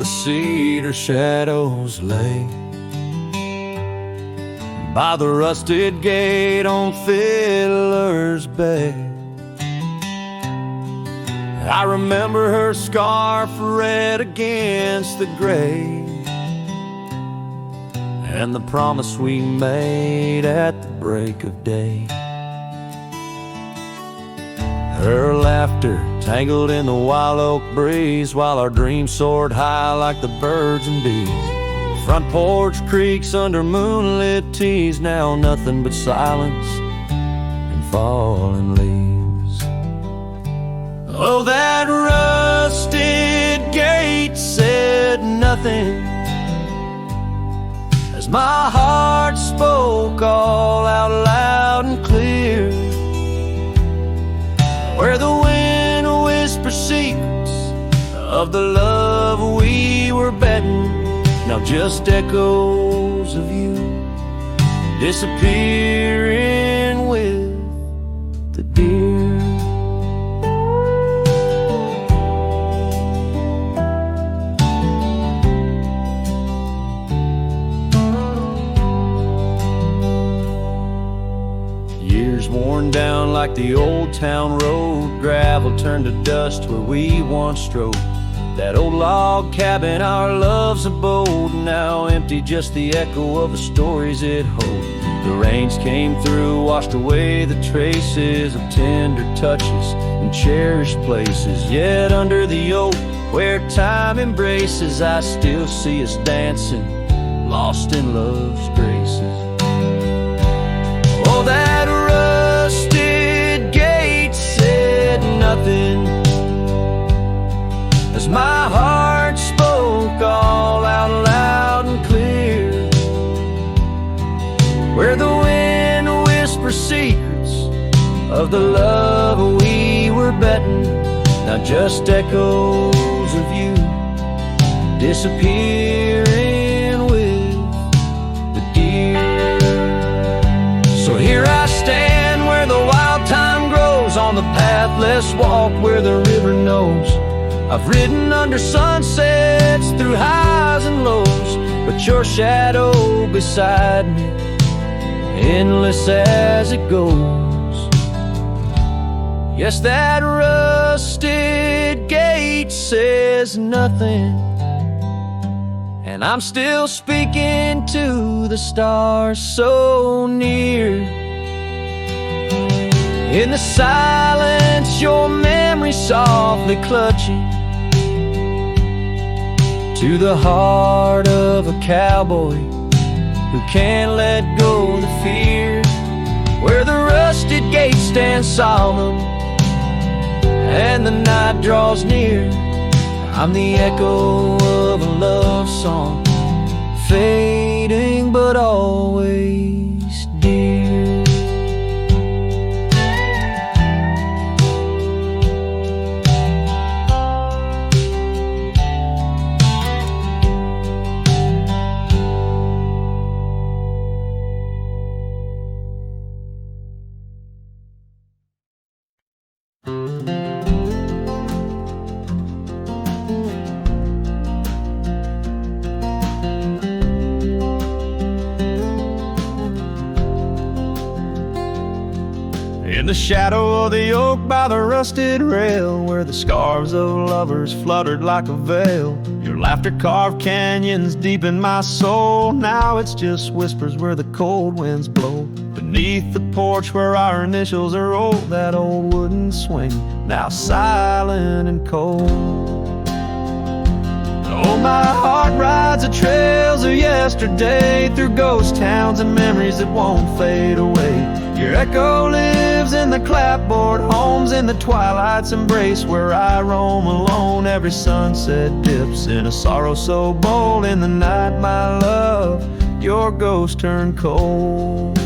the cedar shadows lay by the rusted gate on Fiddler's Bay. I remember her scarf red against the gray, and the promise we made at the break of day. Her laughter tangled in the wild oak breeze, while our dreams soared high like the birds and bees. Front porch creaks under moonlit teas, now nothing but silence and falling leaves. Oh, that rusted gate said nothing as my heart spoke all out loud and clear, where the wind whispers secrets of the love we were betting. Now just echoes of you disappearing with the deer. Years worn down like the old town road, gravel turned to dust where we once strode. That old log cabin, our love's abode, now empty, just the echo of the stories it holds. The rains came through, washed away the traces of tender touches and cherished places. Yet under the oak, where time embraces, I still see us dancing, lost in love's graces. Oh, that rusted gate said nothing as my heart spoke all out loud and clear, where the wind whispers secrets of the love we were betting. Now just echoes of you disappearing with the deer. So here I stand where the wild thyme grows, on the path less walked where the river knows. I've ridden under sunsets through highs and lows, but your shadow beside me, endless as it goes. Yes, that rusted gate says nothing, and I'm still speaking to the stars so near. In the silence, your memory softly clutching to the heart of a cowboy who can't let go of the fear, where the rusted gate stands solemn and the night draws near. I'm the echo of a love song, fading but always dear. In the shadow of the oak by the rusted rail, where the scarves of lovers fluttered like a veil, your laughter carved canyons deep in my soul. Now it's just whispers where the cold winds blow. Beneath the porch where our initials are rolled, that old wooden swing, now silent and cold. Oh, my heart rides the trails of yesterday, through ghost towns and memories that won't fade away. Your echo lives in the clapboard homes, in the twilight's embrace where I roam alone. Every sunset dips in a sorrow so bold. In the night, my love, your ghost turned cold.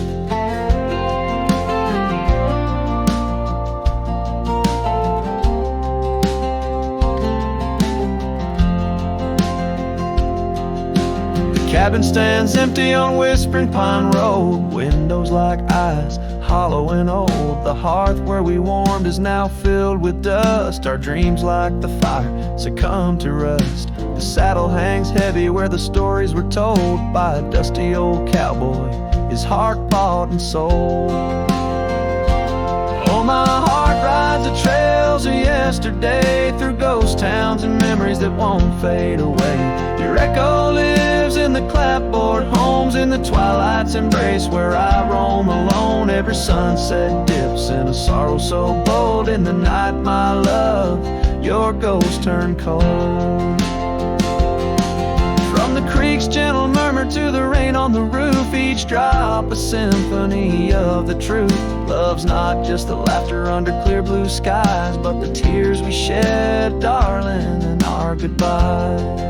Cabin stands empty on Whispering Pine Road, windows like eyes, hollow and old. The hearth where we warmed is now filled with dust, our dreams like the fire succumb to rust. The saddle hangs heavy where the stories were told by a dusty old cowboy, his heart bought and sold. Oh, my heart rides the trails of yesterday, through ghost towns and memories that won't fade away. Your echo lives in the clapboard homes, in the twilight's embrace where I roam alone. Every sunset dips in a sorrow so bold. In the night, my love, your ghost turned cold. From the creek's gentle murmur to the rain on the roof, each drop a symphony of the truth. Love's not just the laughter under clear blue skies, but the tears we shed, darling, and our goodbyes.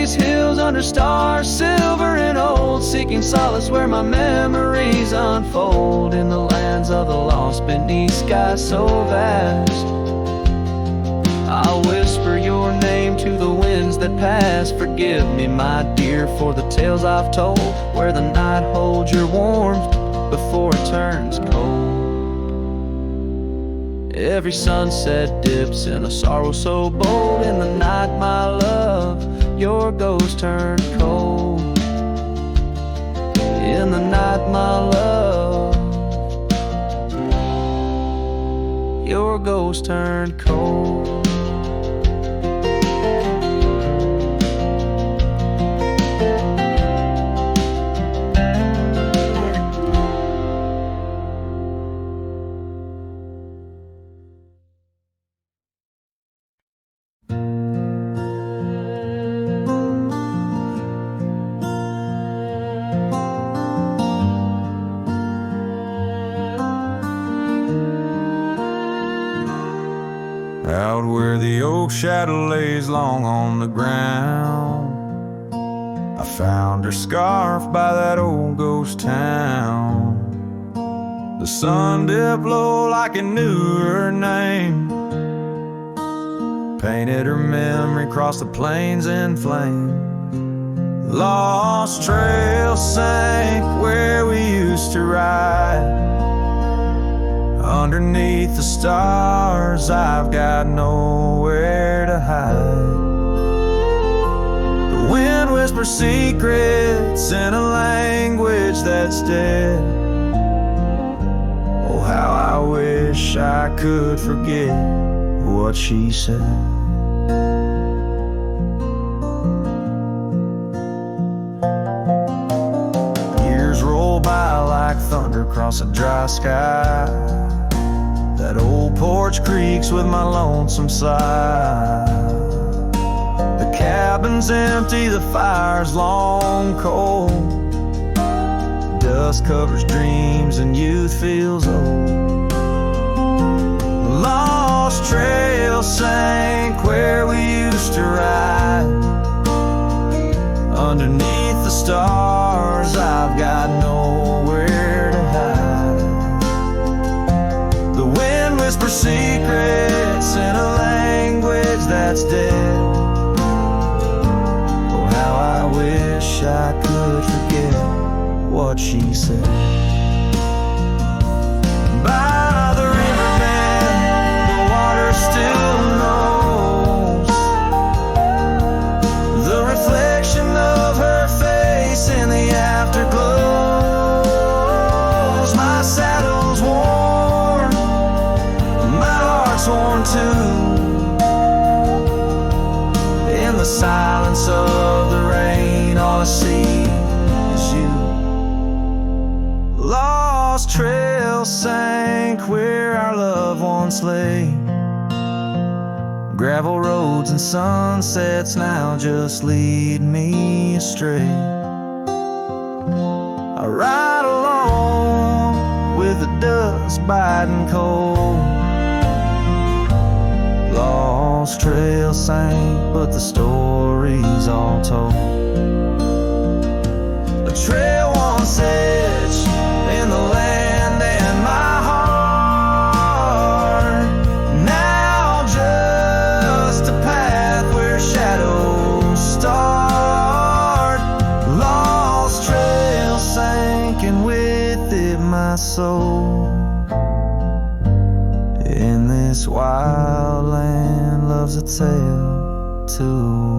Hills under stars, silver and old, seeking solace where my memories unfold. In the lands of the lost, beneath skies so vast, I'll whisper your name to the winds that pass. Forgive me, my dear, for the tales I've told, where the night holds your warmth before it turns cold. Every sunset dips in a sorrow so bold. In the night, my love, your ghost turned cold. In the night, my love, your ghost turned cold. Out where the oak shadow lays long on the ground, I found her scarf by that old ghost town. The sun dipped low like it knew her name, painted her memory across the plains in flame. Lost trails sank where we used to ride. Underneath the stars, I've got nowhere to hide. The wind whispers secrets in a language that's dead. Oh, how I wish I could forget what she said. Years roll by like thunder across a dry sky. That old porch creaks with my lonesome sigh. The cabin's empty, the fire's long cold. Dust covers dreams and youth feels old. Lost trail sank where we used to ride. Underneath the stars, I've got nowhere to hide. The wind whispers secrets in a language that's dead. Oh, how I wish I could forget what she said. By the riverbed, the water still knows the reflection of her face in the afterglows. My saddle's worn, my heart's worn too. In the silence of the rain, all I see is you. Lost trail sank where our loved ones lay. Gravel roads and sunsets now just lead me astray. I ride along with the dust biting cold. Lost trail sank, but the story's all told. A trail once etched in the land and my heart, now just my soul. In this wild land, love's a tale too.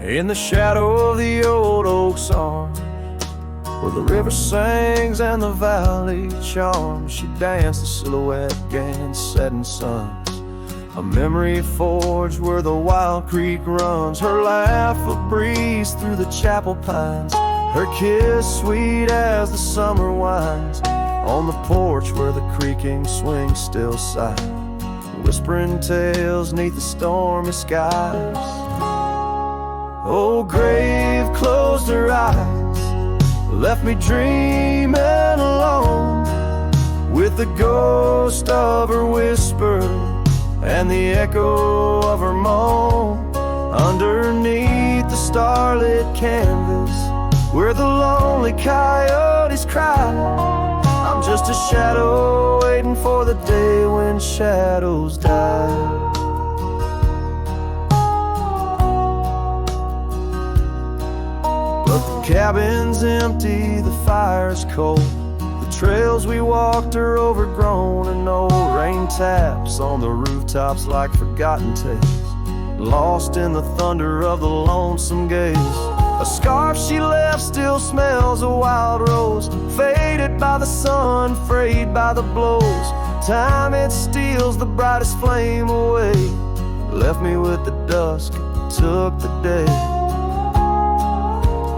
In the shadow of the old oak's arms, where the river sings and the valley charms, she danced a silhouette against setting suns. A memory forged where the wild creek runs. Her laugh a breeze through the chapel pines. Her kiss sweet as the summer winds. On the porch where the creaking swing still sigh, whispering tales neath the stormy skies. Oh, grave closed her eyes, left me dreaming alone, with the ghost of her whisper and the echo of her moan. Underneath the starlit canvas, where the lonely coyotes cry, I'm just a shadow waiting for the day when shadows die. The cabin's empty, the fire's cold. The trails we walked are overgrown, and old rain taps on the rooftops like forgotten tales, lost in the thunder of the lonesome gaze. A scarf she left still smells a wild rose, faded by the sun, frayed by the blows. Time it steals the brightest flame away, left me with the dusk, took the day.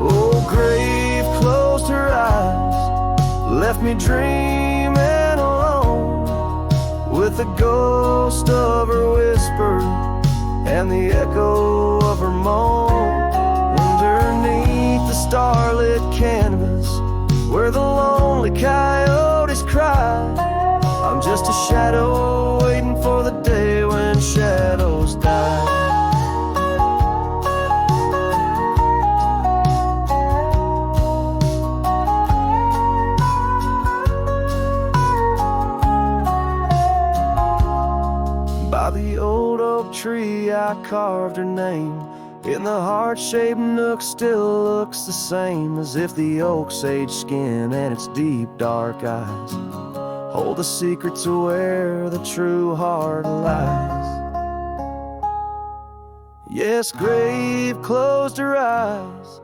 Oh, grave closed her eyes, left me dreaming alone, with the ghost of her whisper and the echo of her moan. Underneath the starlit canvas, where the lonely coyotes cry, I'm just a shadow waiting for the day when shadows die. By the old oak tree I carved her name, in the heart-shaped nook still looks the same, as if the oak's aged skin and its deep dark eyes hold the secret to where the true heart lies. Yes, grave closed her eyes,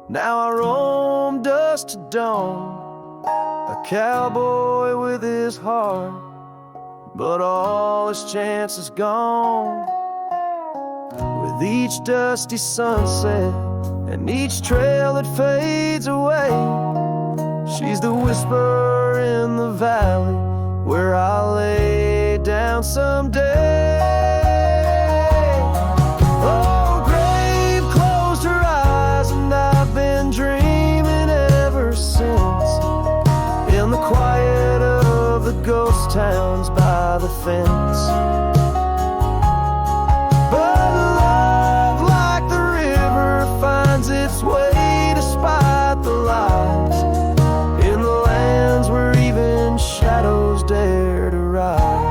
now I roam dusk to dawn, a cowboy with his heart, but all his chances gone. With each dusty sunset and each trail that fades away, she's the whisper in the valley where I'll lay down someday. Oh, grave closed her eyes, and I've been dreaming ever since, in the quiet of the ghost towns by the fence. But love, like the river, finds its way despite the lies, in the lands where even shadows dare to rise.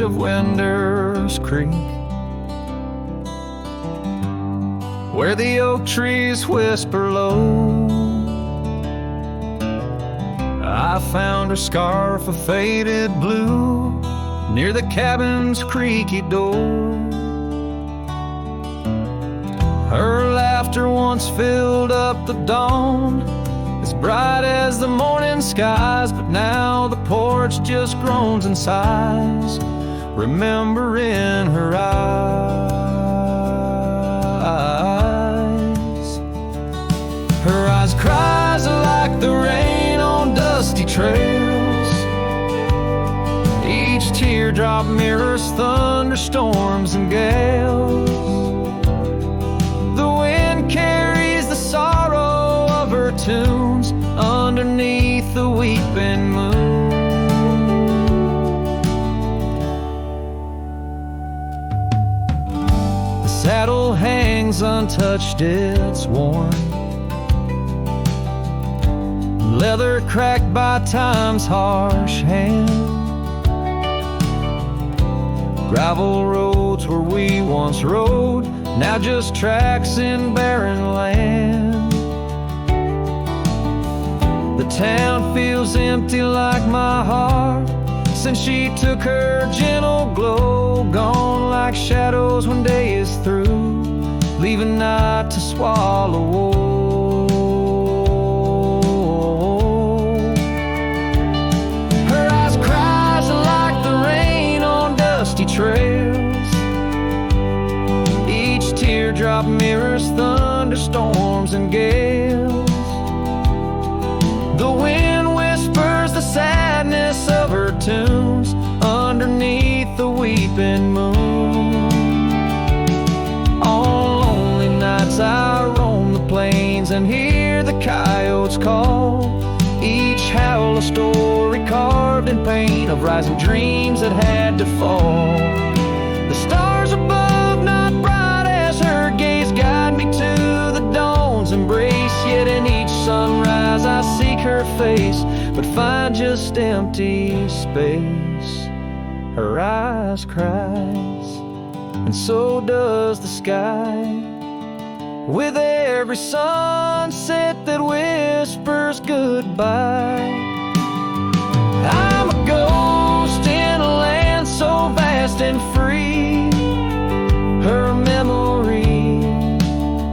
Of Winder's Creek, where the oak trees whisper low, I found her scarf of faded blue near the cabin's creaky door. Her laughter once filled up the dawn, as bright as the morning skies, but now the porch just groans and sighs, remembering her eyes. cries like the rain on dusty trails. Each teardrop mirrors thunderstorms and gales. The wind carries the sorrow of her tunes underneath the weeping moon. The saddle hangs untouched, it's worn, leather cracked by time's harsh hand. Gravel roads where we once rode, now just tracks in barren land. The town feels empty like my heart since she took her gentle glow. Gone like shadows when day is through, leaving night to swallow whole. Her eyes cries like the rain on dusty trails. Each teardrop mirrors thunderstorms and gales. The wind whispers the sadness of her tunes underneath the weeping moon. On lonely nights I roam the plains and hear the coyotes call. Each howl a story carved in paint of rising dreams that had to fall. The stars above not bright as her gaze guide me to the dawn's embrace. Yet in each sunrise I seek her face, but find just empty space. Her eyes cries, and so does the sky, with every sunset that whispers goodbye. I'm a ghost in a land so vast and free. Her memory,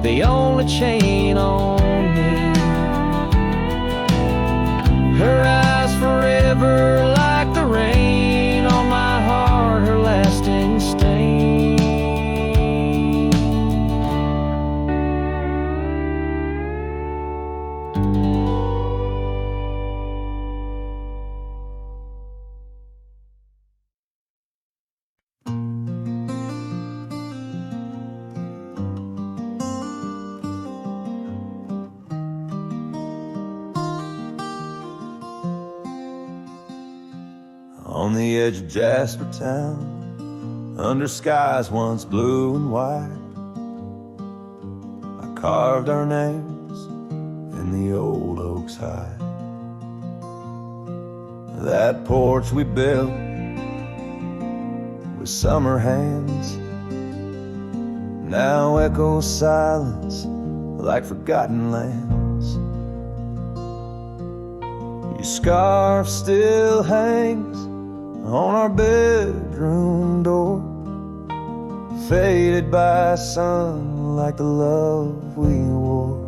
the only chain on me. Her eyes forever like the rain on my heart, her lasting stain. On the edge of Jasper Town, under skies once blue and white, I carved our names in the old oak's hide. That porch we built with summer hands now echoes silence like forgotten lands. Your scarf still hangs on our bedroom door, faded by sun like the love we wore.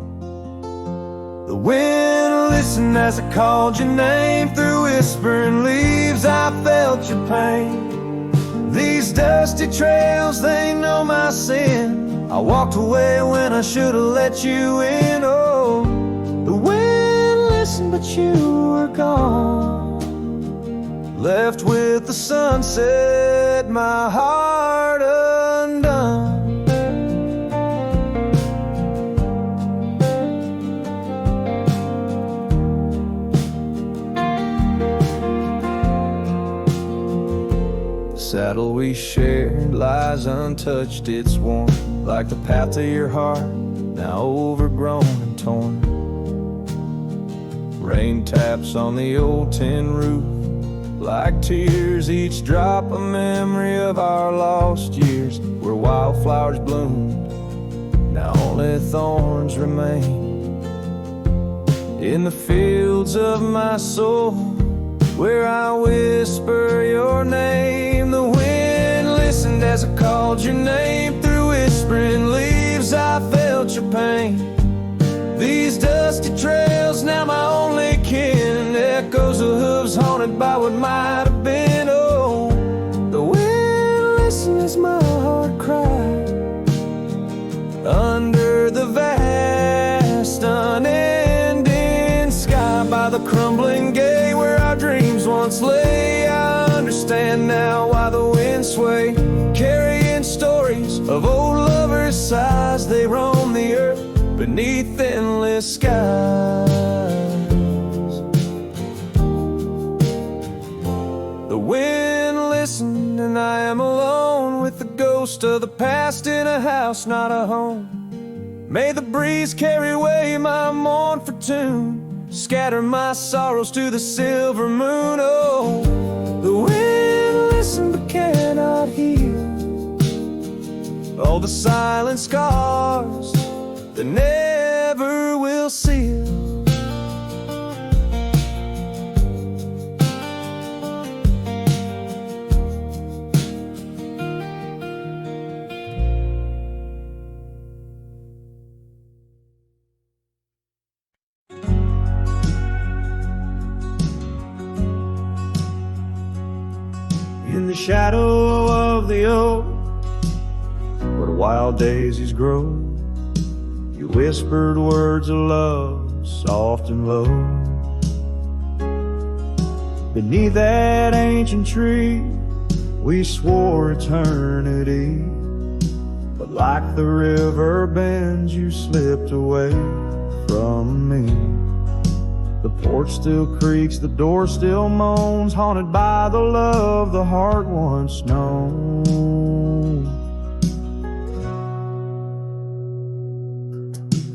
The wind listened as I called your name. Through whispering leaves I felt your pain. These dusty trails, they know my sin. I walked away when I should have let you in. Oh, the wind listened but you were gone, left with the sunset, my heart undone. The saddle we shared lies untouched, it's warm like the path to your heart, now overgrown and torn. Rain taps on the old tin roof like tears, each drop a memory of our lost years, where wildflowers bloomed, now only thorns remain. In the fields of my soul, where I whisper your name, the wind listened as I called your name. Through whispering leaves I felt your pain. These dusty trails, now my only kin, echoes of hooves haunted by what might have been. Oh, the wind listened as my heart cried under the vast unending once lay. I understand now why the winds sway, carrying stories of old lovers' sighs. They roam the earth beneath endless skies. The wind listened, and I am alone with the ghost of the past in a house, not a home. May the breeze carry away my mournful tune, scatter my sorrows to the silver moon. Oh, the wind listened but cannot heal all the silent scars that never will seal. In the shadow of the oak, where wild daisies grow, you whispered words of love, soft and low. Beneath that ancient tree, we swore eternity, but like the river bends, you slipped away from me. The porch still creaks, the door still moans, haunted by the love the heart once known.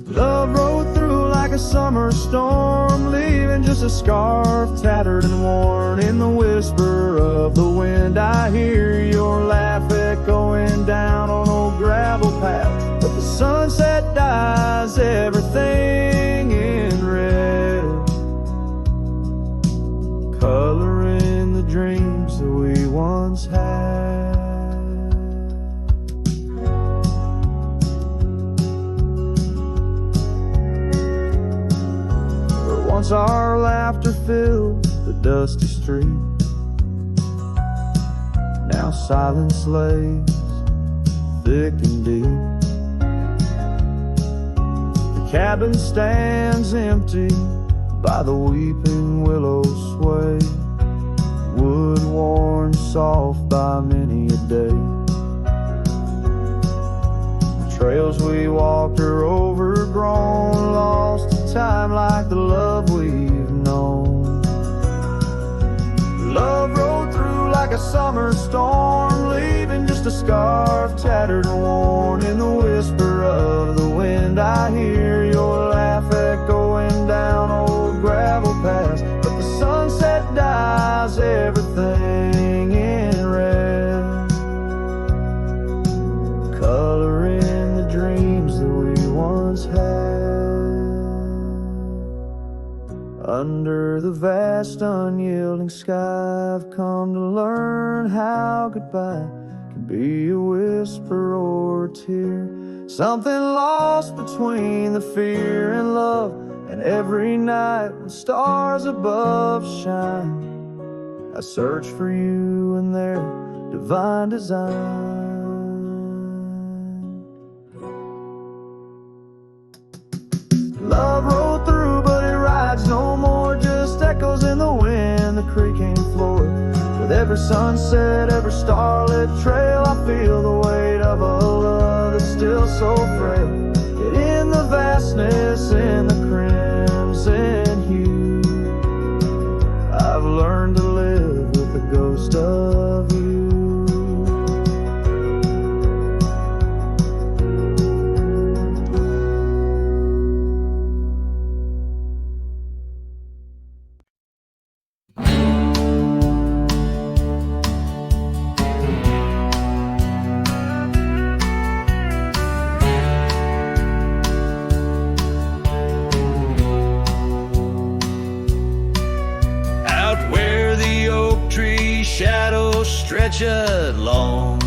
Love rode through like a summer storm, leaving just a scarf tattered and worn. In the whisper of the wind, I hear your laugh echoing down on old gravel path. But the sunset dyes everything in red, coloring the dreams that we once had. Where once our laughter filled the dusty street, now silence lays thick and deep. The cabin stands empty by the weeping willow sway, wood worn soft by many a day. The trails we walked are overgrown, lost to time like the love we've known. Love rode through like a summer storm, leaving just a scarf tattered and worn. In the whisper of the wind, I hear your laugh echoing down old gravel paths. But the sunset dyes everything in red, coloring the dreams that we once had. Under the vast unyielding sky, I've come to learn how goodbye can be a whisper or a tear, something lost between the fear and love. And every night when stars above shine, I search for you in their divine design. Love rolled through, but it rides no more, just echoes in the wind, the creaking floor. With every sunset, every starlit trail, I feel the weight of a love that's still so frail. Yet in the vastness, in the crimson hue, I've learned to live with the ghost of you. Shadows stretch along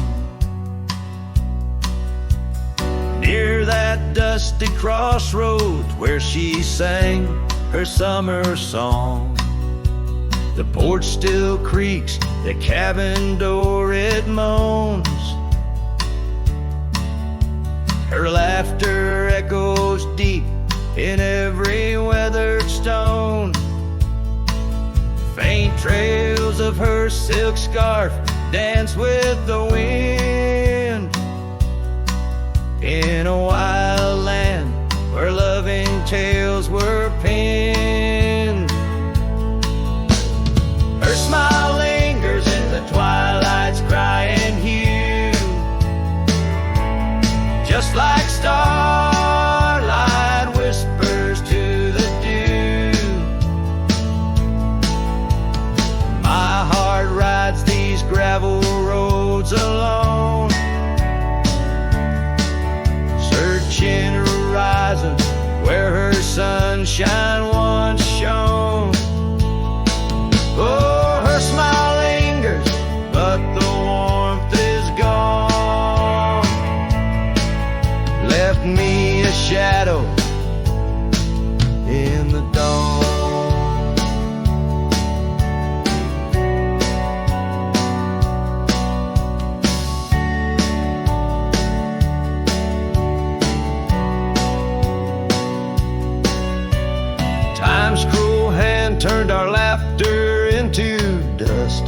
near that dusty crossroads where she sang her summer song. The porch still creaks, the cabin door it moans. Her laughter echoes deep in every weathered stone. Faint Trails of her silk scarf dance with the wind in a wild land where loving tales were penned. Her smile lingers in the twilight's crying hue, just like starlight whispers to the dew. My heart rides these gravel roads alone, searching horizons where her sunshine once shone. Oh, her smile lingers, but the warmth is gone. Left me a shadow in the dawn. Time's cruel hand turned our laughter into dust.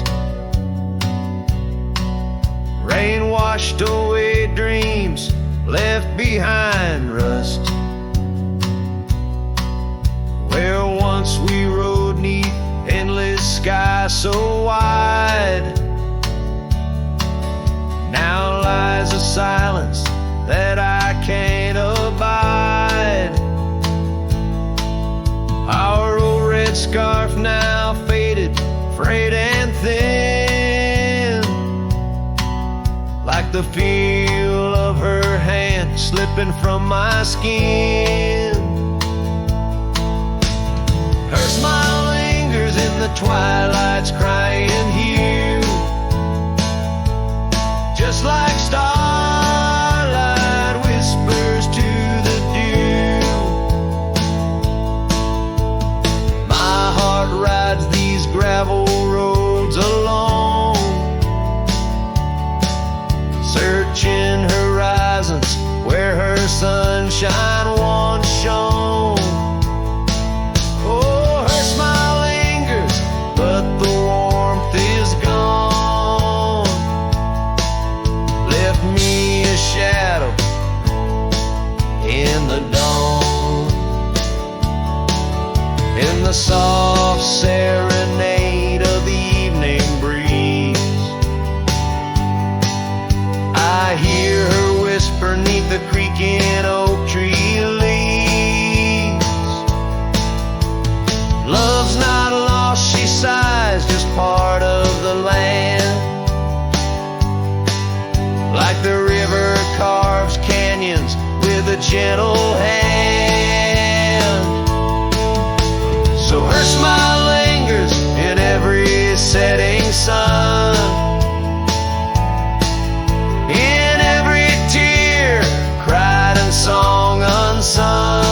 Rain washed away dreams, left behind rust. Where once we rode neath endless sky so wide, now lies a silence that I can't abide. Our old red scarf now faded, frayed and thin, like the feel of her hand slipping from my skin. Her smile lingers in the twilight's crying hue, just like starlight whispers to the dew. My heart rides these gravel roads alone, searching horizons where her sunshine once shone. Oh, her smile lingers, but the warmth is gone. Left me a shadow in the dawn. In the soft serenade of the evening breeze, I hear her whisper neath the creaking oak tree leaves. Love's not lost, she sighs, just part of the land. Like the river carves canyons with a gentle hand. So her smile lingers in every setting sun, in every tear cried and song unsung.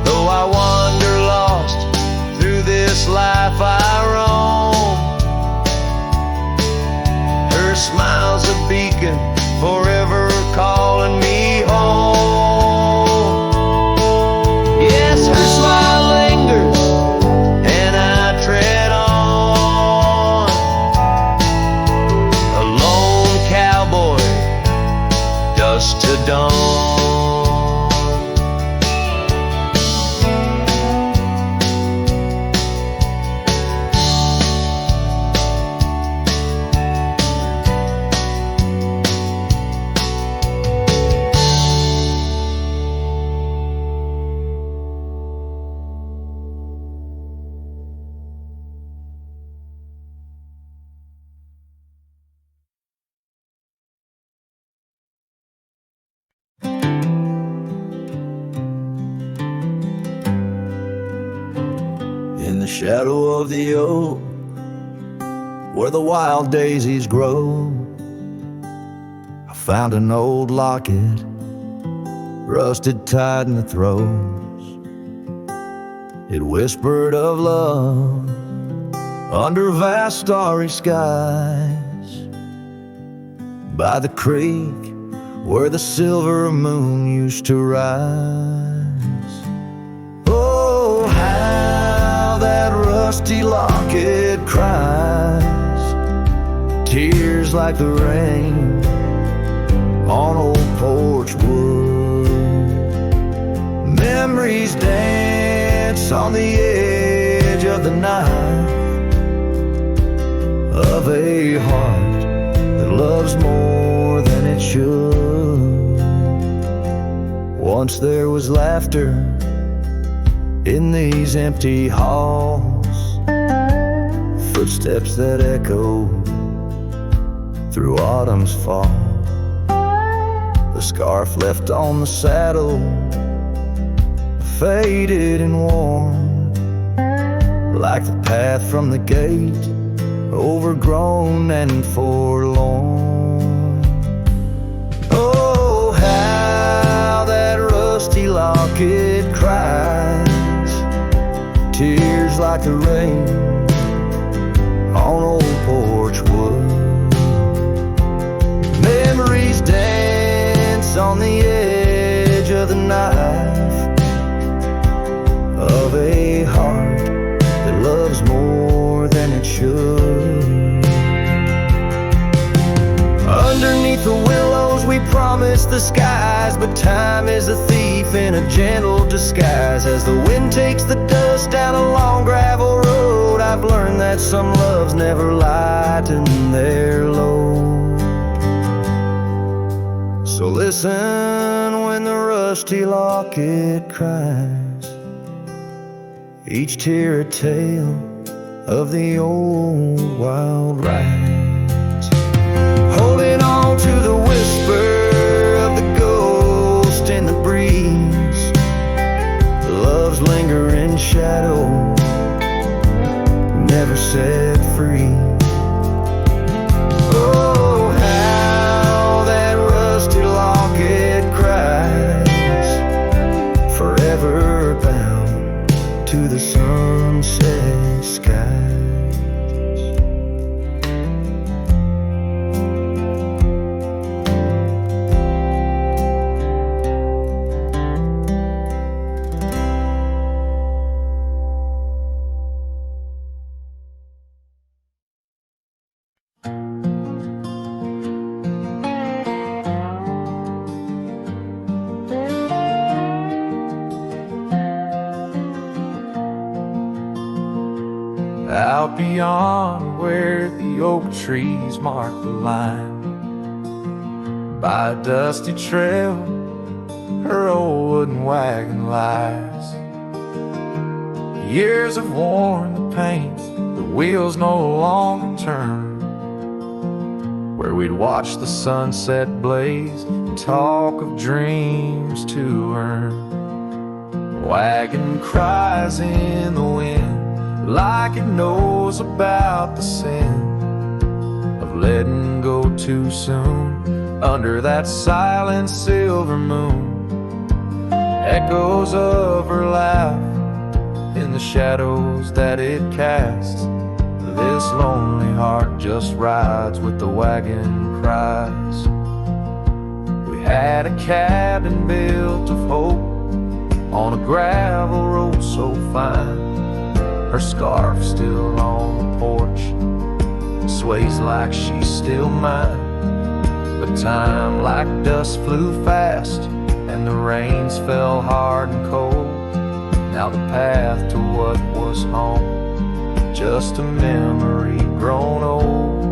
Though I wander lost through this life I roam, her smile's a beacon forever calling me home. Yes, her smile lingers and I tread on, a lone cowboy, dusk to dawn. In the shadow of the oak, where the wild daisies grow, I found an old locket, rusted tied in the throes. It whispered of love under vast starry skies, by the creek where the silver moon used to rise. Oh, how that rusty locket cries, tears like the rain on old porch wood. Memories dance on the edge of the knife of a heart that loves more than it should. Once there was laughter in these empty halls, footsteps that echo through autumn's fall. The scarf left on the saddle, faded and worn, like the path from the gate, overgrown and forlorn. Oh, how that rusty locket cries, tears like the rain on old porch wood. Memories dance on the edge of the knife of a heart that loves more than it should. Underneath the willows we promised the skies, but time is a thief in a gentle disguise. As the wind takes the dust down a long gravel road, I've learned that some loves never lighten their load. So listen when the rusty locket cries, each tear a tale of the old wild rides. Holding on to the whisper of the ghost in the breeze, love's lingering shadow never set free. Oh, how that rusty locket cries, forever bound to the sunset skies. Out beyond where the oak trees mark the line, by a dusty trail her old wooden wagon lies. Years have worn the paint, the wheels no longer turn. Where we'd watch the sunset blaze and talk of dreams to earn. The wagon cries in the wind like it knows about the sin of letting go too soon under that silent silver moon. Echoes of her laugh in the shadows that it casts. This lonely heart just rides with the wagon cries. We had a cabin built of hope on a gravel road so fine. Her scarf still on the porch, sways like she's still mine. But time like dust flew fast, and the rains fell hard and cold. Now the path to what was home, just a memory grown old.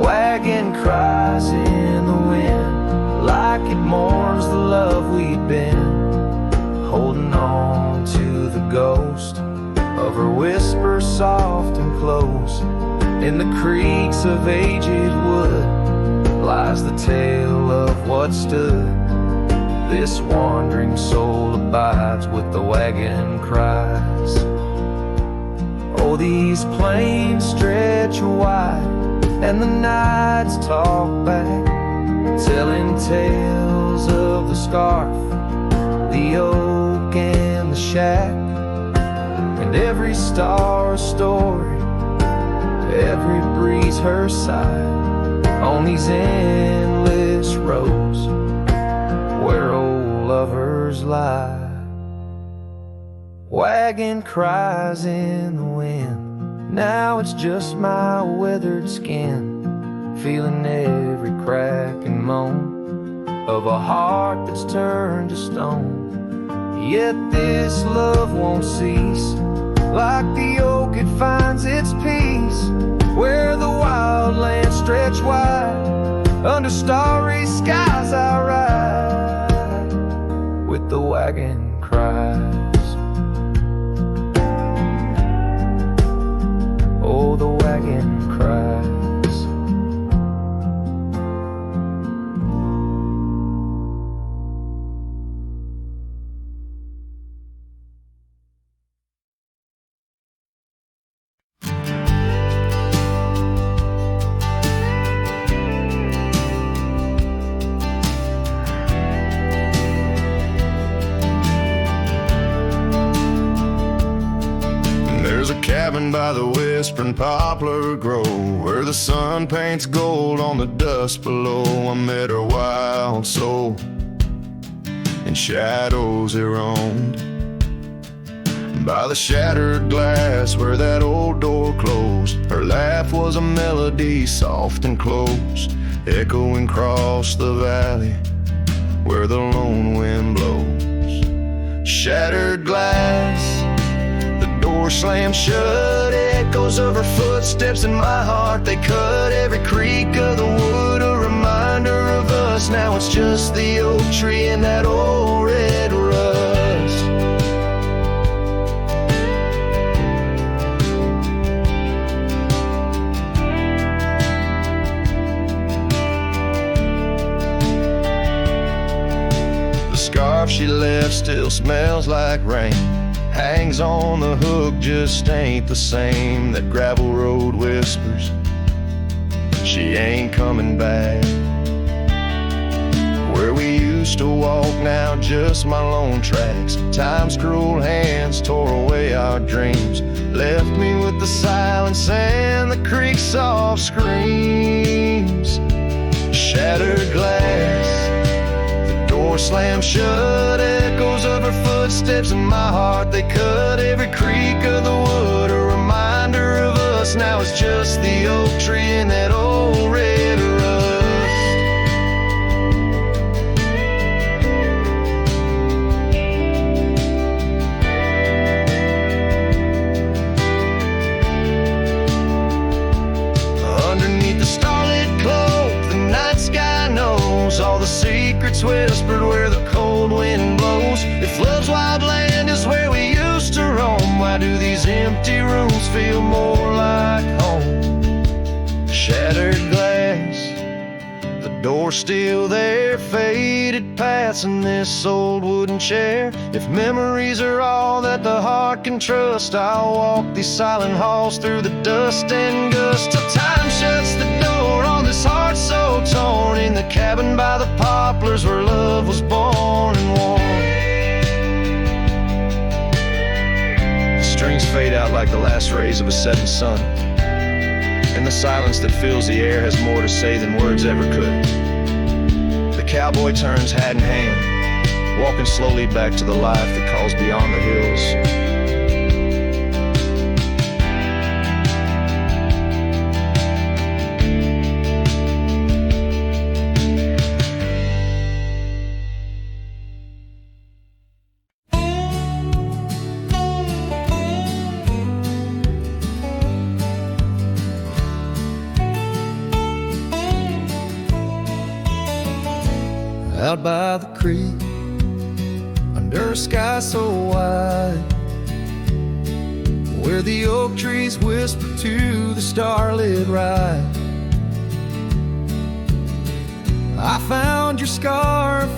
Wagon cries in the wind like it mourns the love we'd been, holding on to the ghost of her whisper soft and close. In the creaks of aged wood lies the tale of what stood. This wandering soul abides with the wagon cries. Oh, these plains stretch wide and the nights talk back, telling tales of the scarf, the oak and the shack, and every star a story, every breeze her sigh, on these endless roads where old lovers lie. wagon cries in the wind. Now it's just my weathered skin, feeling every crack and moan of a heart that's turned to stone. Yet this love won't cease. Like the oak, it finds its peace where the wild lands stretch wide. Under starry skies I ride with the wagon cries. Oh, the wagon cries. By the whispering poplar grove, where the sun paints gold on the dust below, I met her wild soul. In shadows it roamed. By the shattered glass where that old door closed, her laugh was a melody soft and close, echoing across the valley where the lone wind blows. Shattered glass, door slammed shut, echoes of her footsteps in my heart. They cut every creak of the wood, a reminder of us. Now it's just the oak tree and that old red rust. The scarf she left still smells like rain, hangs on the hook, just ain't the same. That gravel road whispers she ain't coming back. Where we used to walk, now just my lone tracks. Time's cruel hands tore away our dreams, left me with the silence and the creek's soft screams. Shattered glass, door slammed shut, echoes of her footsteps in my heart. They cut every creak of the wood, a reminder of us. Now it's just the oak tree and that old red rust. Underneath the starlit cloak, the night sky knows all the secrets whispered where the cold wind blows. If love's wild land is where we used to roam, why do these empty rooms feel more like home? Shattered glass, the door still there, faded paths in this old wooden chair. If memories are all that the heart can trust, I'll walk these silent halls through the dust and gust till time shuts the door on this heart so torn. In the cabin by the poplars where love was born and worn. The strings fade out like the last rays of a setting sun, and the silence that fills the air has more to say than words ever could. The cowboy turns hat in hand, walking slowly back to the life that calls beyond the hills. Out by the creek, under a sky so wide, where the oak trees whisper to the starlit ride, I found your scarf,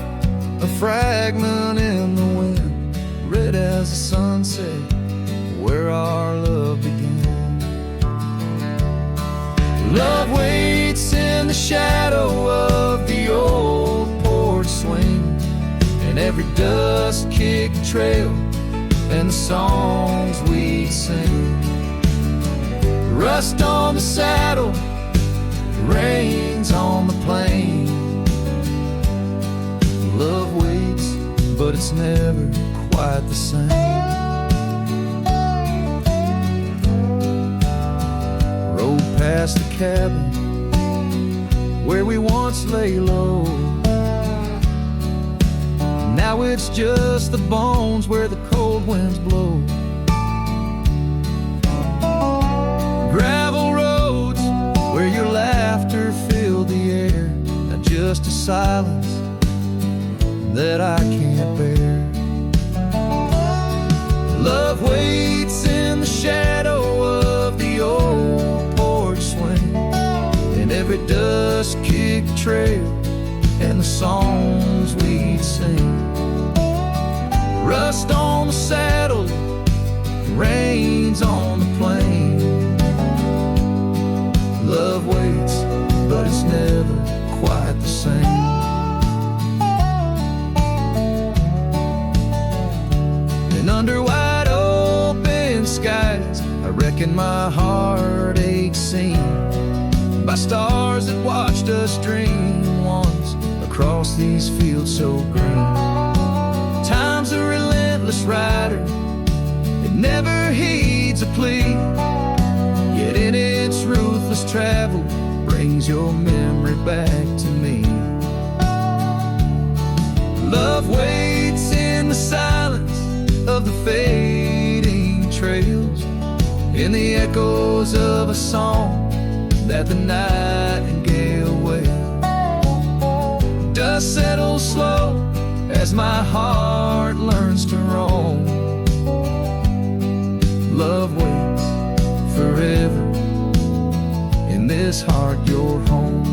a fragment in the wind, red as the sunset, where our love began. Love waits in the shadow of the old porch swing, and every dust-kicked trail and the songs we sing. Rust on the saddle, rains on the plain. Love waits, but it's never quite the same. past the cabin where we once lay low. Now it's just the bones where the cold winds blow. Gravel roads where your laughter filled the air. Not just a silence that I can't bear. Love waits in the shadow of the old porch swing, and every dust-kicked trail and the songs we'd sing. Rust on the saddle, rains on the plain. Love waits, but it's never quite the same. And under wide open skies, I reckon my heart aches seen by stars that watched us dream once across these fields so green. Time's a relentless rider, it never heeds a plea, yet in its ruthless travel brings your memory back to me. Love waits in the silence of the fading trails, in the echoes of a song that the nightingale wails. Dust settles slow as my heart learns to roam. Love waits forever, in this heart your home.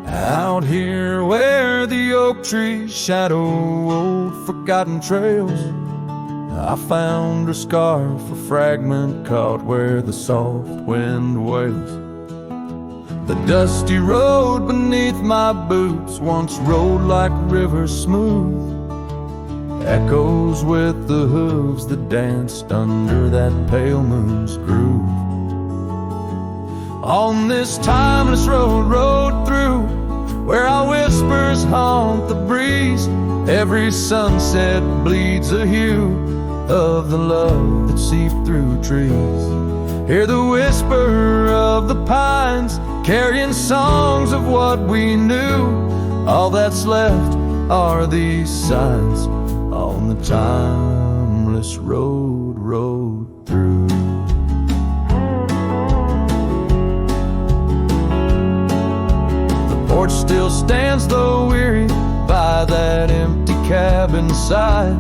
Out here where the oak trees shadow old forgotten trails, I found a scarf, a fragment caught where the soft wind wails. The dusty road beneath my boots once rolled like rivers smooth, echoes with the hooves that danced under that pale moon's groove. On this timeless road, rode through, where our whispers haunt the breeze. Every sunset bleeds a hue of the love that seeped through trees. Hear the whisper of the pines, carrying songs of what we knew. All that's left are these signs on the timeless road, rode through. Porch still stands though weary by that empty cabin side.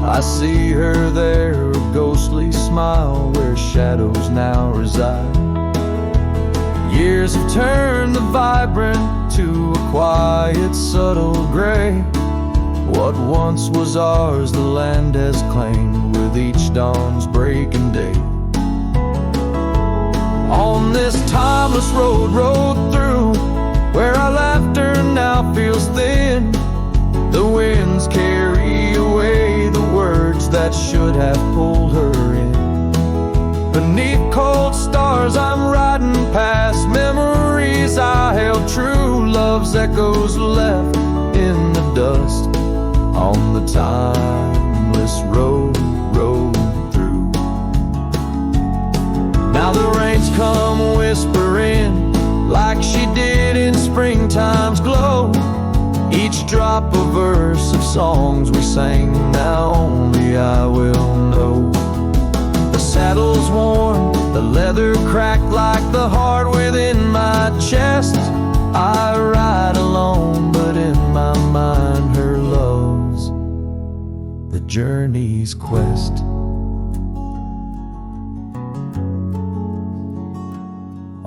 I see her there, a ghostly smile where shadows now reside. Years have turned the vibrant to a quiet, subtle gray. What once was ours, the land has claimed with each dawn's breaking day. On this timeless road, rode through, where our laughter now feels thin. The winds carry away the words that should have pulled her in. Beneath cold stars I'm riding past memories I held true. Love's echoes left in the dust on the timeless road, rode through. Now the rains come whispering like she did in springtime's glow. Each drop a verse of songs we sang, now only I will know. The saddle's worn, the leather cracked like the heart within my chest. I ride alone, but in my mind her love's the journey's quest.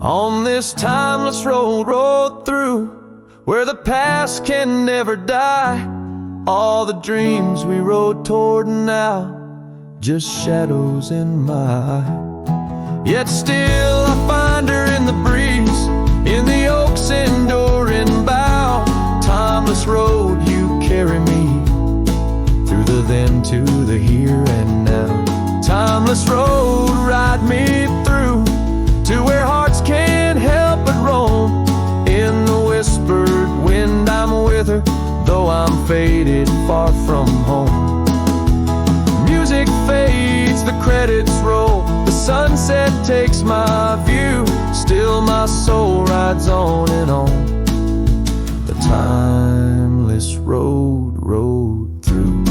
On this timeless road, rode through, where the past can never die. All the dreams we rode toward now, just shadows in my eye. Yet still I find her in the breeze, in the oak's enduring bough. faded far from home. Music fades, the credits roll, the sunset takes my view. Still my soul rides on and on, the timeless road through.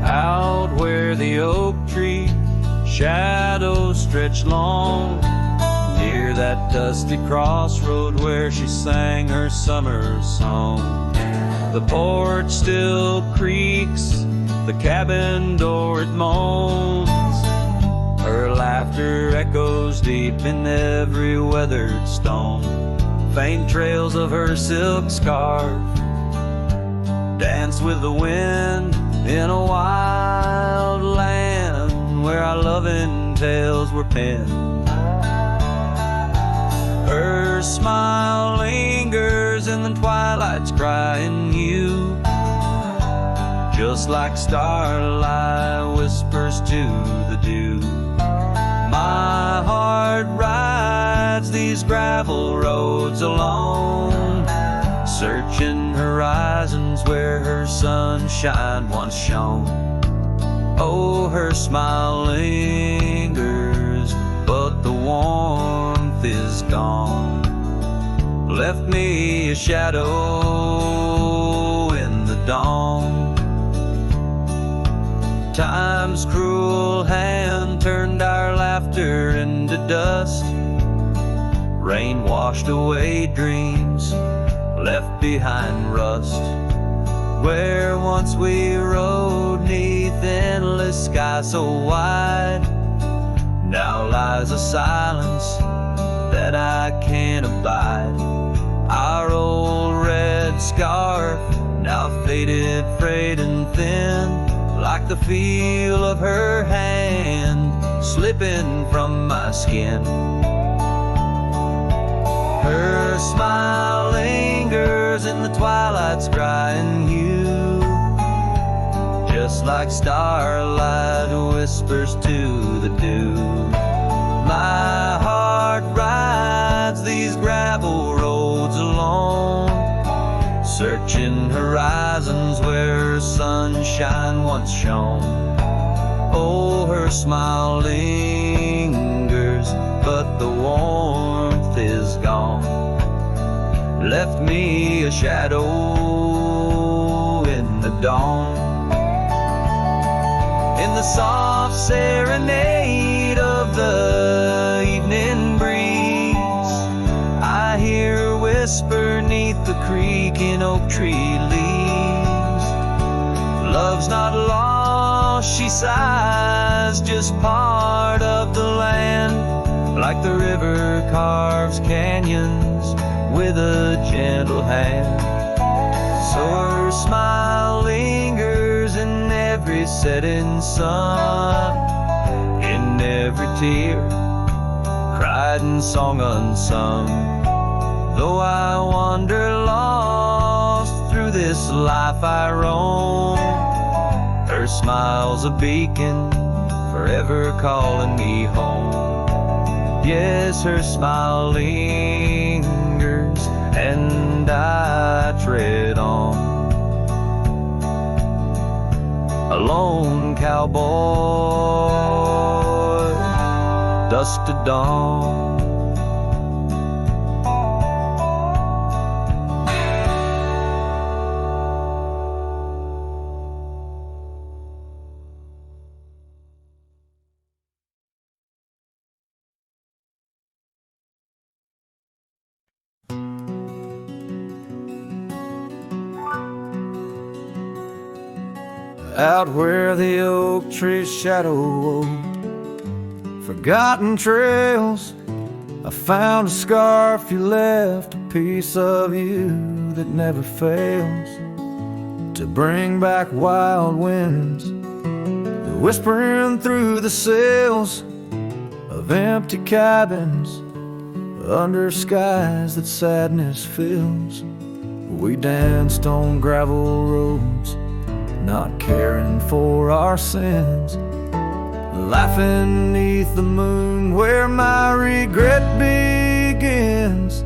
Out where the oak tree shadows stretch long, near that dusty crossroad where she sang her summer song. The porch still creaks, the cabin door it moans. Her laughter echoes deep in every weathered stone. Faint trails of her silk scarf dance with the wind in a wild land where our loving tales were penned. Her smile lingers in the twilight's crying hue, just like starlight whispers to the dew. My heart rides these gravel roads alone, searching horizons where her sunshine once shone. Oh, her smile lingers, but the warmth is gone. Left me a shadow in the dawn. Time's cruel hand turned our laughter into dust. Rain washed away dreams, left behind rust. Where once we rode neath endless sky so wide, now lies a silence that I can't abide. Our old red scarf, now faded, frayed and thin, like the feel of her hand slipping from my skin. Her smile lingers in the twilight's crying hue, just like starlight whispers to the dew. My heart rides these gravel roads alone, searching horizons where sunshine once shone. Oh, her smile lingers, but the warmth is gone. Left me a shadow in the dawn. In the soft serenade of the evening breeze, I hear her whisper neath the creaking oak tree leaves. Love's not lost, she sighs, just part of the land, like the river carves canyons with a gentle hand. So her smile lingers in every setting sun, in every tear cried and song unsung. Though I wander lost through this life I roam, her smile's a beacon forever calling me home. Yes, her smile lingers and I tread on. A lone cowboy, dusk to dawn. Out where the oak tree's shadow wove forgotten trails, I found a scarf you left, a piece of you that never fails to bring back wild winds, whispering through the sails of empty cabins under skies that sadness fills. We danced on gravel roads, not caring for our sins, laughing beneath the moon where my regret begins.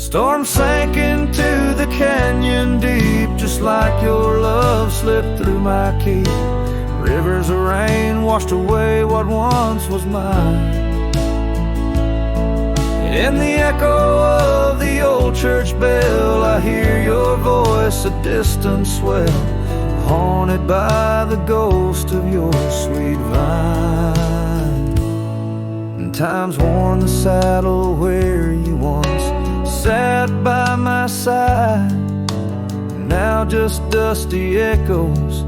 Storm sank into the canyon deep, just like your love slipped through my key. Rivers of rain washed away what once was mine. In the echo of the old church bell, I hear your voice, a distant swell, haunted by the ghost of your sweet vine. And time's worn the saddle where you once sat by my side, now just dusty echoes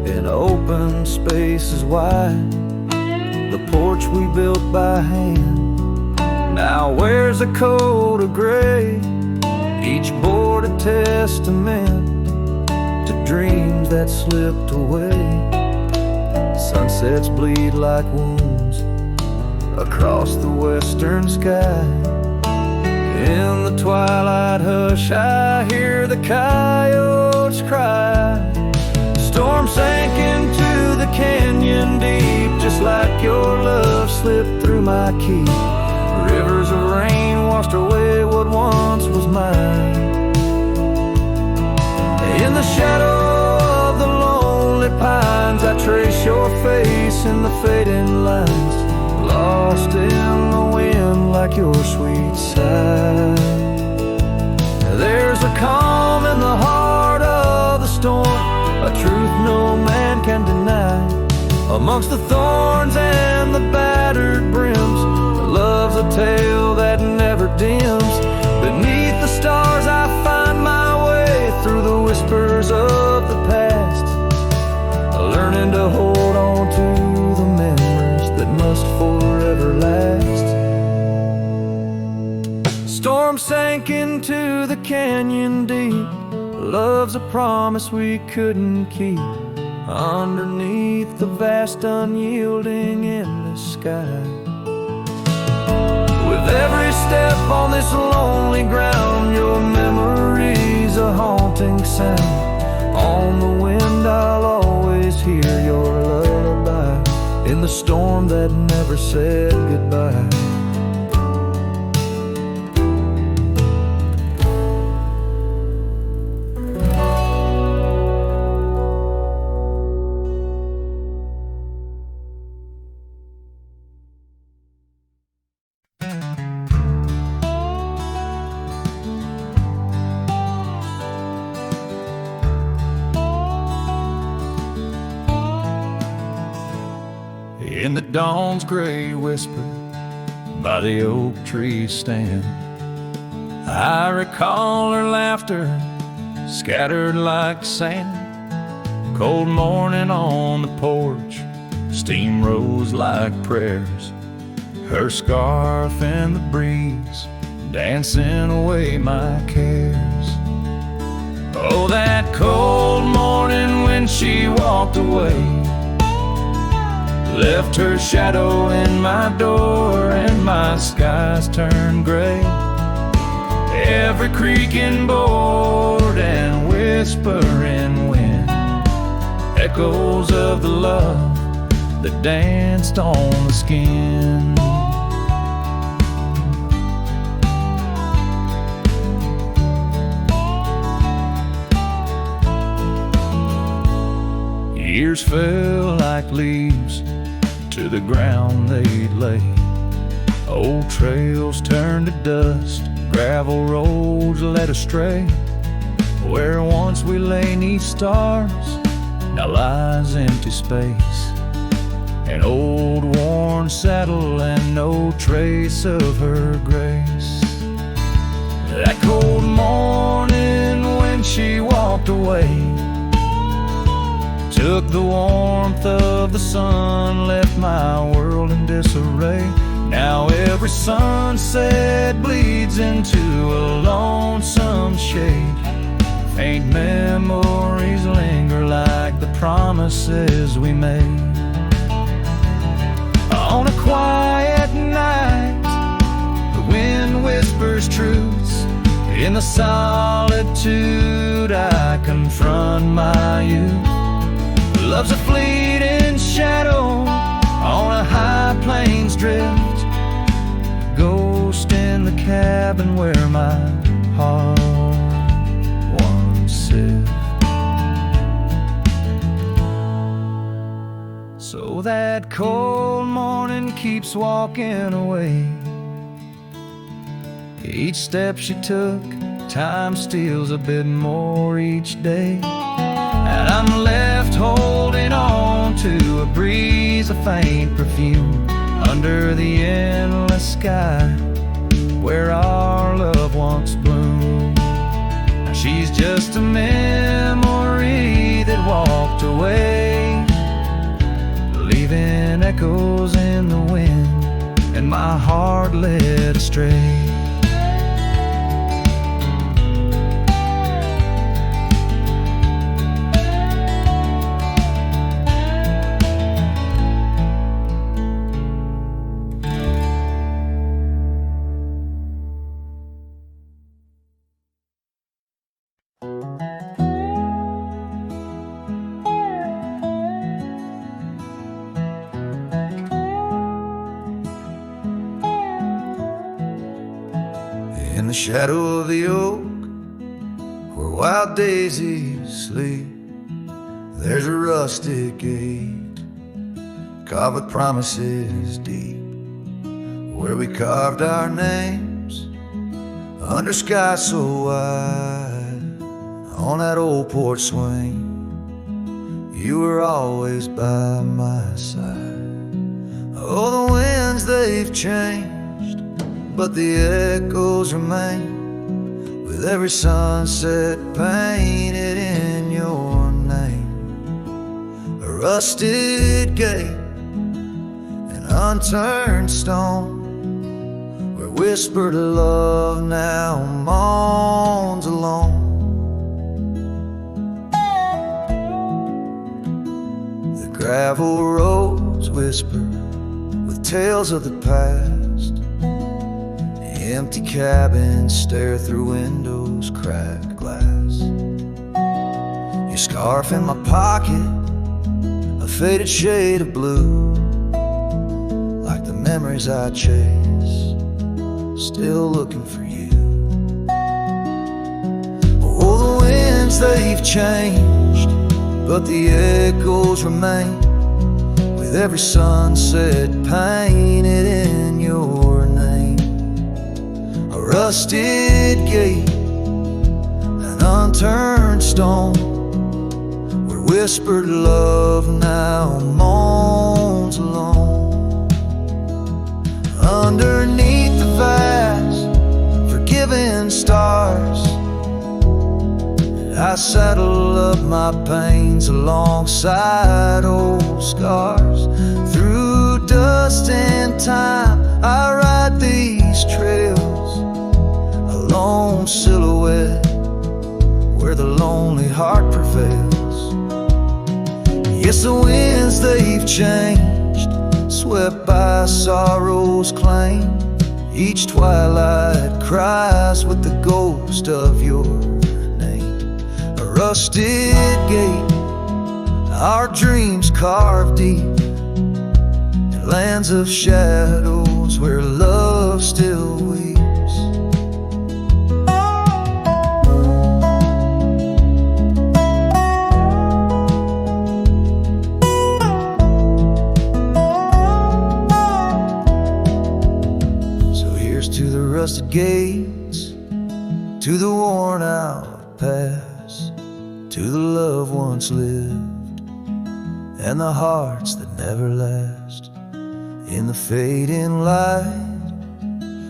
in open spaces wide. The porch we built by hand now wears a coat of gray, each board a testament to dreams that slipped away. Sunsets bleed like wounds across the western sky. In the twilight hush I hear the coyotes cry. Storm sank into the canyon deep, just like your love slipped through my key. Rivers of rain washed away what once was mine. In the shadow of the lonely pines, I trace your face in the fading lines, lost in the wind like your sweet sigh. There's a calm in the heart of the storm, a truth no man can deny. Amongst the thorns and the battered brims, love's a tale that never dims. Beneath the stars I find my way through the whispers of the past, learning to hold on to the memories that must forever last. Storm sank into the canyon deep, love's a promise we couldn't keep, underneath the vast unyielding endless sky. With every step on this lonely ground, your memory's a haunting sound. On the wind I'll always hear your lullaby, in the storm that never said goodbye. In the dawn's gray whisper by the oak tree stand, I recall her laughter scattered like sand. Cold morning on the porch, steam rose like prayers, her scarf in the breeze dancing away my cares. Oh, that cold morning when she walked away, left her shadow in my door and my skies turned gray. Every creaking board and whispering wind, echoes of the love that danced on the skin. Years fell like leaves to the ground they'd lay. Old trails turned to dust, gravel roads led astray. Where once we lay 'neath stars, now lies empty space. An old worn saddle and no trace of her grace. That cold morning when she walked away, took the warmth of the sun, left my world in disarray. Now every sunset bleeds into a lonesome shade. Faint memories linger like the promises we made. On a quiet night truths. In the solitude I confront my youth. Love's a fleeting shadow on a high plains drift, ghost in the cabin where my heart once sit. So that cold morning keeps walking away. Each step she took, time steals a bit more each day. And I'm left holding on to a breeze of faint perfume under the endless sky where our love once bloomed. Now she's just a memory that walked away, leaving echoes in the wind and my heart led astray. In the shadow of the oak, where wild daisies sleep, there's a rustic gate carved with promises deep, where we carved our names under sky so wide. On that old porch swing, you were always by my side. Oh, the winds, they've changed, but the echoes remain, with every sunset painted in your name. A rusted gate, an unturned stone, where whispered love now moans alone. The gravel roads whisper with tales of the past. Empty cabins stare through windows, cracked glass. Your scarf in my pocket, a faded shade of blue, like the memories I chase, still looking for you. Oh, the winds, they've changed, but the echoes remain, with every sunset painted in your name. A rusted gate, an unturned stone, where whispered love now moans alone. Underneath the vast, forgiving stars, I saddle up my pains alongside old scars. Through dust and time, I ride these trails, a lone silhouette where the lonely heart prevails. Yes, the winds, they've changed, swept by sorrow's claim. Each twilight cries with the ghost of your name. A rusted gate, our dreams carved deep, in lands of shadows where love still weeps. So here's to the rusted gates, to the worn out past, to the love once lived, and the hearts that never last. In the fading light,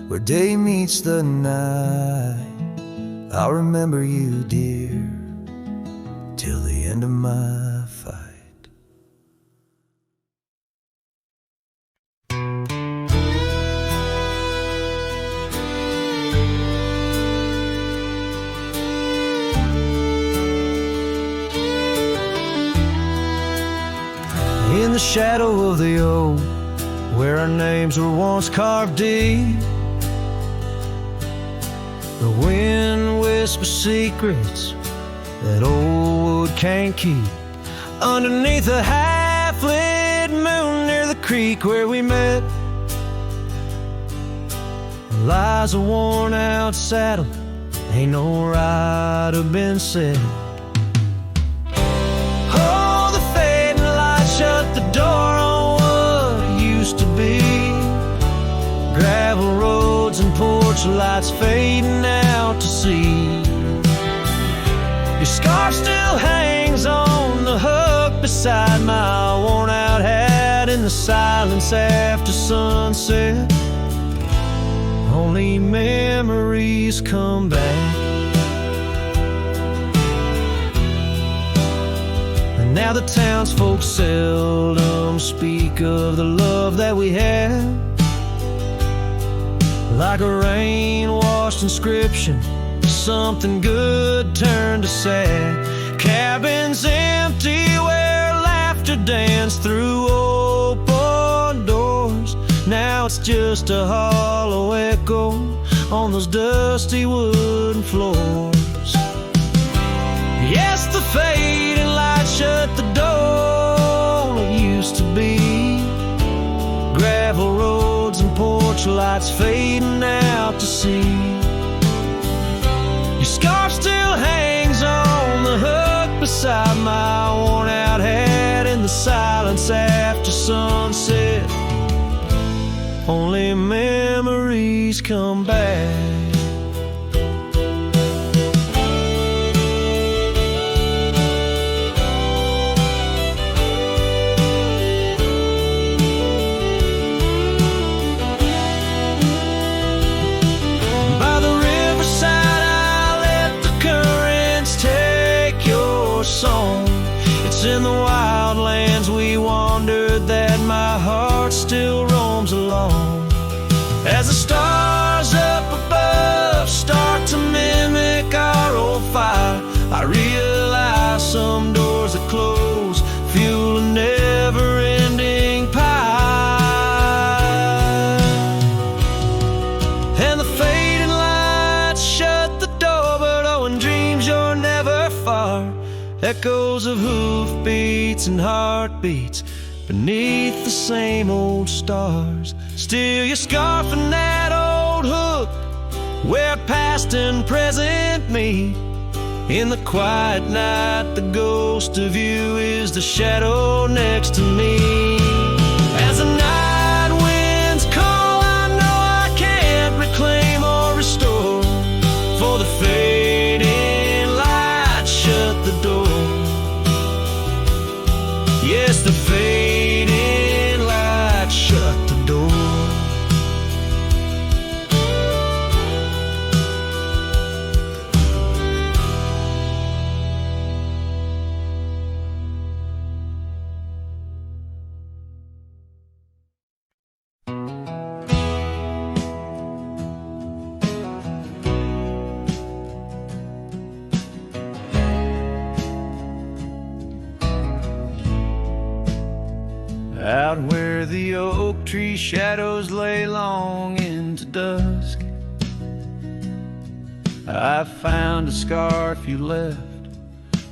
where day meets the night, I'll remember you, dear, till the end of my fight. In the shadow of the oak, where our names were once carved deep, The wind whispers secrets that old wood can't keep. Underneath a half-lit moon near the creek where we met lies a worn-out saddle. Ain't no rider been set. Oh, the fading light shut the door on what used to be. Gravel roads and porch lights fading out to sea. Your scarf still hangs on the hook beside my worn-out hat in the silence after sunset. Only memories come back. And now the townsfolk seldom speak of the love that we had. Like a rain-washed inscription, something good turned to sad. Cabins empty where laughter danced through open doors. Now it's just a hollow echo on those dusty wooden floors. Yes, the fading light shut the door. It used to be gravel roads and porch lights fading out to sea. Your scarf still hangs on the hook beside my worn-out hat in the silence after sunset. Only memories come back. By the riverside I let the currents take your song. It's in the wildlands we wandered that my heart still roams along. As the stars up above start to mimic our old fire, I realize some doors that close fuel a never-ending pie. And the fading lights shut the door, but oh, in dreams you're never far. Echoes of hoofbeats and heartbeats beneath the same old stars. Still your scarf and that old hook where past and present meet. In the quiet night the ghost of you is the shadow next to me. As the night winds call, I know I can't reclaim or restore, for the fading light shut the door. Yes, the fading light shut the door. Out where the oak tree shadows lay long into dusk, I found a scarf you left,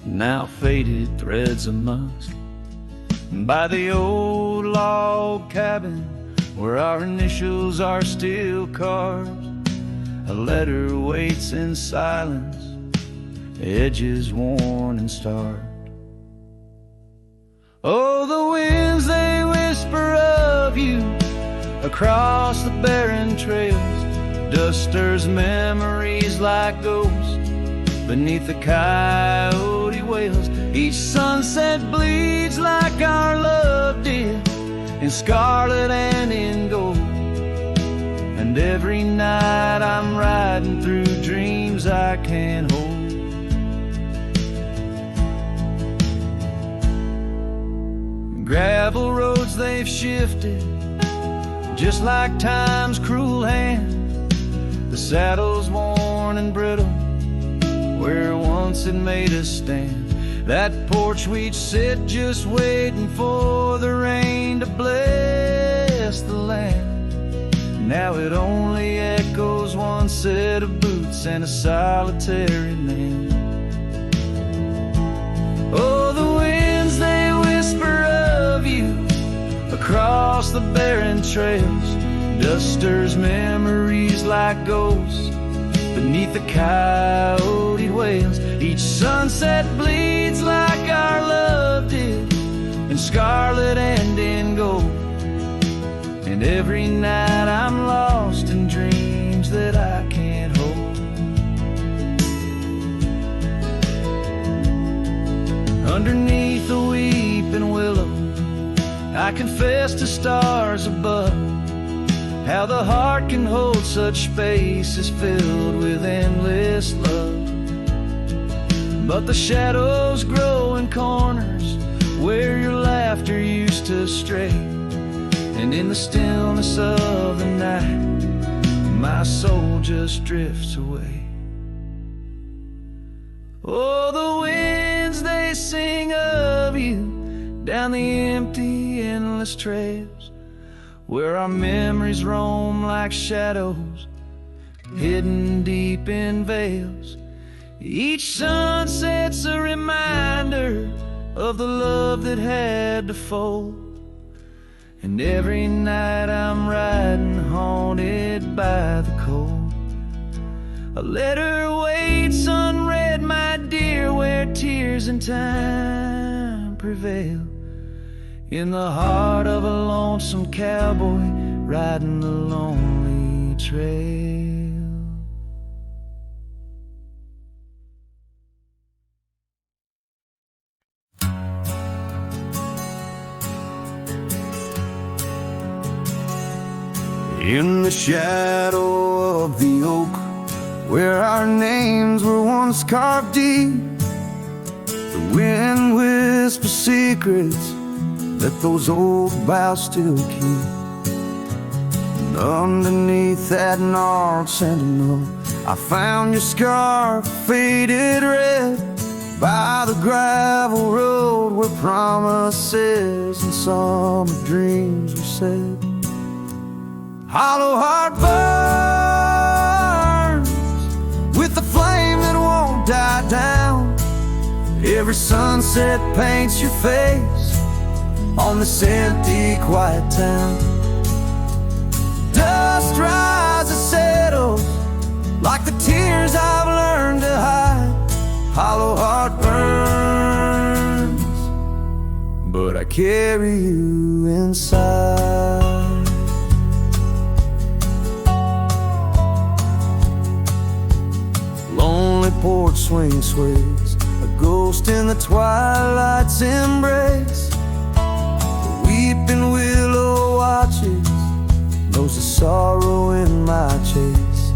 now faded threads of musk. By the old log cabin where our initials are still carved, a letter waits in silence, edges worn and starved. Oh, the winds, they whisper of you across the barren trails. Dust stirs memories like ghosts beneath the coyote wails. Each sunset bleeds like our love did, in scarlet and in gold. And every night I'm riding through dreams I can't hold. Gravel roads, they've shifted just like time's cruel hand. The saddle's worn and brittle where once it made us stand. That porch we'd sit just waiting for the rain to bless the land. Now it only echoes one set of boots and a solitary man. Oh, the winds, they whisper of you across the barren trails. Dust stirs memories like ghosts beneath the coyote wails. Each sunset bleeds like our love did, in scarlet and in gold. And every night I'm lost in dreams that I can't hold. Underneath the weeping willow, I confess to stars above how the heart can hold such spaces filled with endless love. But the shadows grow in corners where your laughter used to stray, and in the stillness of the night my soul just drifts away. Oh, the winds, they sing of you down the empty, endless trails, where our memories roam like shadows hidden deep in veils. Each sunset's a reminder of the love that had to fold. And every night I'm riding haunted by the cold. A letter waits unread, my dear, where tears and time prevail, in the heart of a lonesome cowboy riding the lonely trail. In the shadow of the oak, where our names were once carved deep, the wind whispers secrets that those old boughs still keep. And underneath that gnarled sentinel, I found your scarf faded red by the gravel road where promises and summer dreams were said. Hollow heart burns with the flame that won't die down. Every sunset paints your face on this empty, quiet town. Dust rises, settles like the tears I've learned to hide. Hollow heart burns, but I carry you inside. Lonely porch swing sways, a ghost in the twilight's embrace. The weeping willow watches, knows the sorrow in my chase.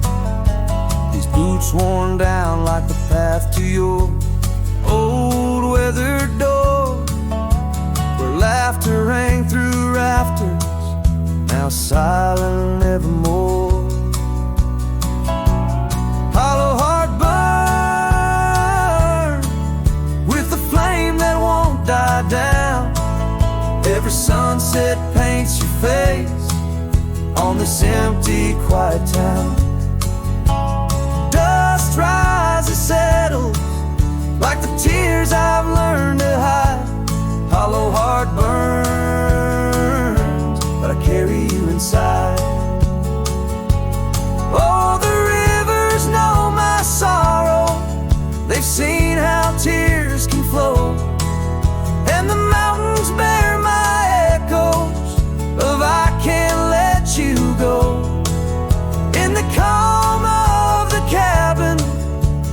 These boots worn down like the path to your old weathered door, where laughter rang through rafters, now silent evermore. Hollow heart burn with the flame that won't die down. Every sunset paints your face on this empty, quiet town. Dust rises, settles like the tears I've learned to hide. Hollow heart burns, but I carry you inside. Oh, the rivers know my sorrow, they've seen how tears can flow, and the mountains bear my echoes of I can't let you go. In the calm of the cabin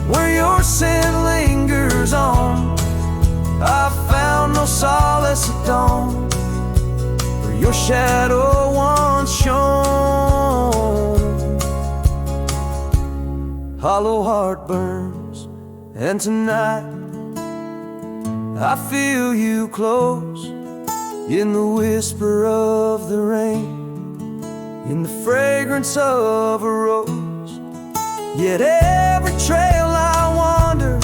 where your scent lingers on, I found no solace at dawn, where your shadow once shone. Hollow heart burns, and tonight I feel you close, in the whisper of the rain, in the fragrance of a rose. Yet every trail I wander,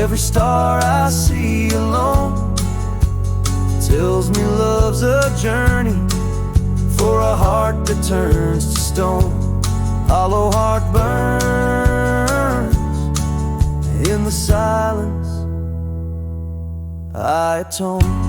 every star I see alone, tells me love's a journey for a heart that turns to stone. Hollow heart burns in the silence. I atone.